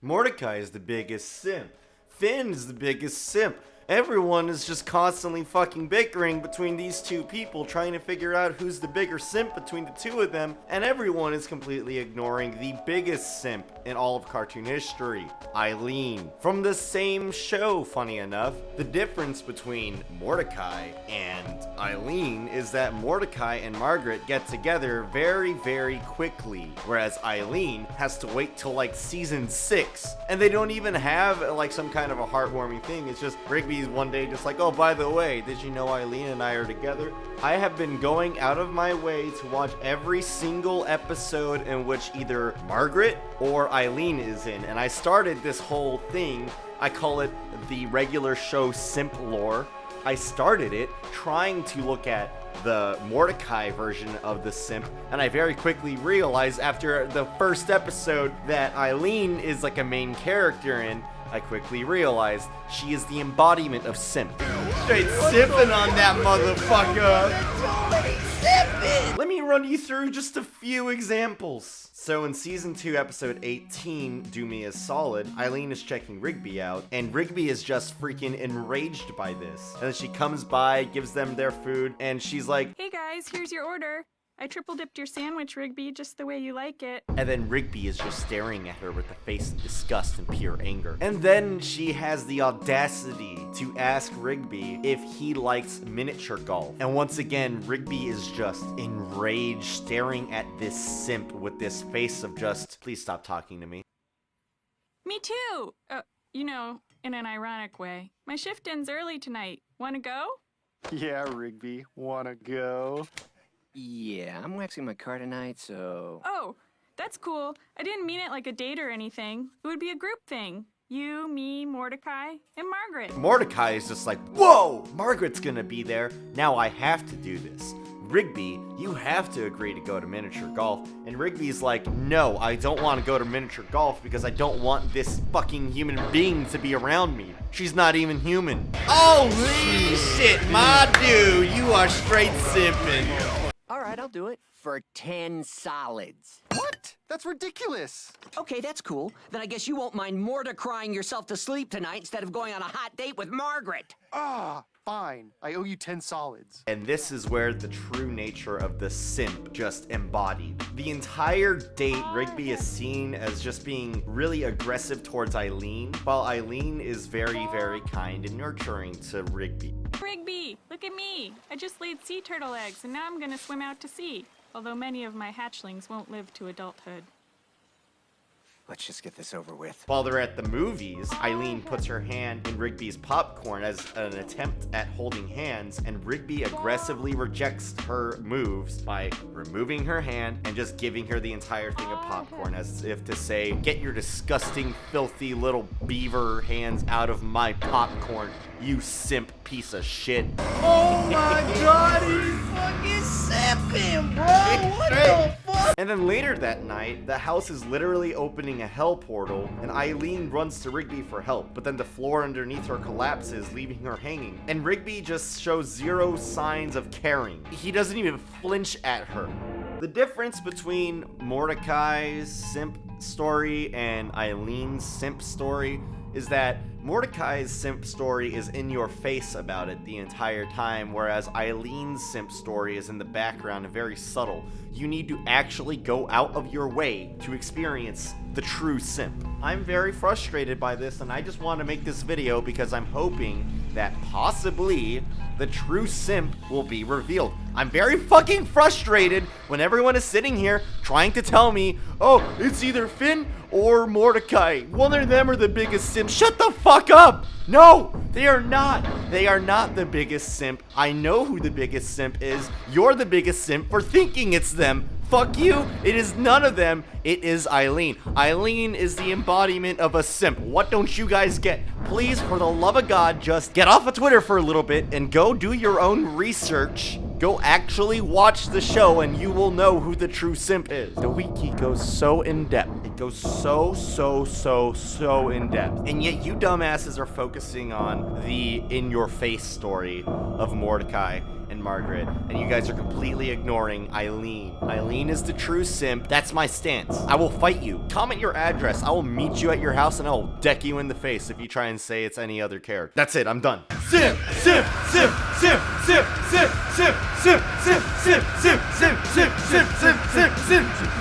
Mordecai is the biggest simp. Finn is the biggest simp. Everyone is just constantly fucking bickering between these two people, trying to figure out who's the bigger simp between the two of them, and everyone is completely ignoring the biggest simp in all of cartoon history, Eileen. From the same show, funny enough. The difference between Mordecai and Eileen is that Mordecai and Margaret get together very, very quickly, whereas Eileen has to wait till like season 6, and they don't even have like some kind of a heartwarming thing. It's just Rigby's one day just like, oh, by the way, did you know Eileen and I are together? I have been going out of my way to watch every single episode in which either Margaret or Eileen is in, and I started this whole thing. I call it the regular show Simp lore. I started it trying to look at the Mordecai version of the simp, and I very quickly realized after the first episode that Eileen is like a main character, and I quickly realized she is the embodiment of simp. Straight simping on that motherfucker. Let me run you through just a few examples. So in season 2, episode 18, Do Me a Solid, Eileen is checking Rigby out, and Rigby is just freaking enraged by this. And then she comes by, gives them their food, and she's like, "Hey guys, here's your order. I triple dipped your sandwich, Rigby, just the way you like it." And then Rigby is just staring at her with a face of disgust and pure anger. And then she has the audacity to ask Rigby if he likes miniature golf. And once again, Rigby is just enraged, staring at this simp with this face of just, please stop talking to me. Me too! In an ironic way. My shift ends early tonight. Wanna go? Yeah, Rigby, wanna go? Yeah, I'm waxing my car tonight, so... Oh, that's cool. I didn't mean it like a date or anything. It would be a group thing. You, me, Mordecai, and Margaret. Mordecai is just like, whoa, Margaret's gonna be there. Now I have to do this. Rigby, you have to agree to go to miniature golf. And Rigby's like, no, I don't want to go to miniature golf because I don't want this fucking human being to be around me. She's not even human. Holy shit, my dude, you are straight simping. All right, I'll do it. For 10 solids. What? That's ridiculous. Okay, that's cool. Then I guess you won't mind Mordecrying yourself to sleep tonight instead of going on a hot date with Margaret. Fine. I owe you 10 solids. And this is where the true nature of the simp just embodied. The entire date, Rigby is seen as just being really aggressive towards Eileen, while Eileen is very, very kind and nurturing to Rigby. Rigby, look at me. I just laid sea turtle eggs, and now I'm gonna swim out to sea. Although many of my hatchlings won't live to adulthood. Let's just get this over with. While they're at the movies, Eileen puts her hand in Rigby's popcorn as an attempt at holding hands, and Rigby aggressively rejects her moves by removing her hand and just giving her the entire thing of popcorn, as if to say, get your disgusting, filthy little beaver hands out of my popcorn, you simp piece of shit. Oh my god, he's fucking simping, bro! What the fuck? And then later that night, the house is literally opening a hell portal, and Eileen runs to Rigby for help, but then the floor underneath her collapses, leaving her hanging. And Rigby just shows zero signs of caring. He doesn't even flinch at her. The difference between Mordecai's simp story and Eileen's simp story is that Mordecai's simp story is in your face about it the entire time, whereas Eileen's simp story is in the background and very subtle. You need to actually go out of your way to experience the true simp. I'm very frustrated by this, and I just want to make this video because I'm hoping that possibly the true simp will be revealed. I'm very fucking frustrated when everyone is sitting here trying to tell me, oh, it's either Finn or Mordecai. One of them are the biggest simp. Shut the fuck up! No, they are not. They are not the biggest simp. I know who the biggest simp is. You're the biggest simp for thinking it's them. Fuck you. It is none of them. It is Eileen. Eileen is the embodiment of a simp. What don't you guys get? Please, for the love of God, just get off of Twitter for a little bit and go do your own research. Go actually watch the show and you will know who the true simp is. The wiki goes so in depth. It goes so in depth. And yet you dumbasses are focusing on the in-your-face story of Mordecai and and Margaret, and you guys are completely ignoring Eileen. Eileen is the true simp. That's my stance. I will fight you. Comment your address. I will meet you at your house and I will deck you in the face if you try and say it's any other character. That's it. I'm done. Simp, simp, simp, simp, simp, simp, simp, simp, simp, simp, simp, simp, simp, simp, simp, simp, simp.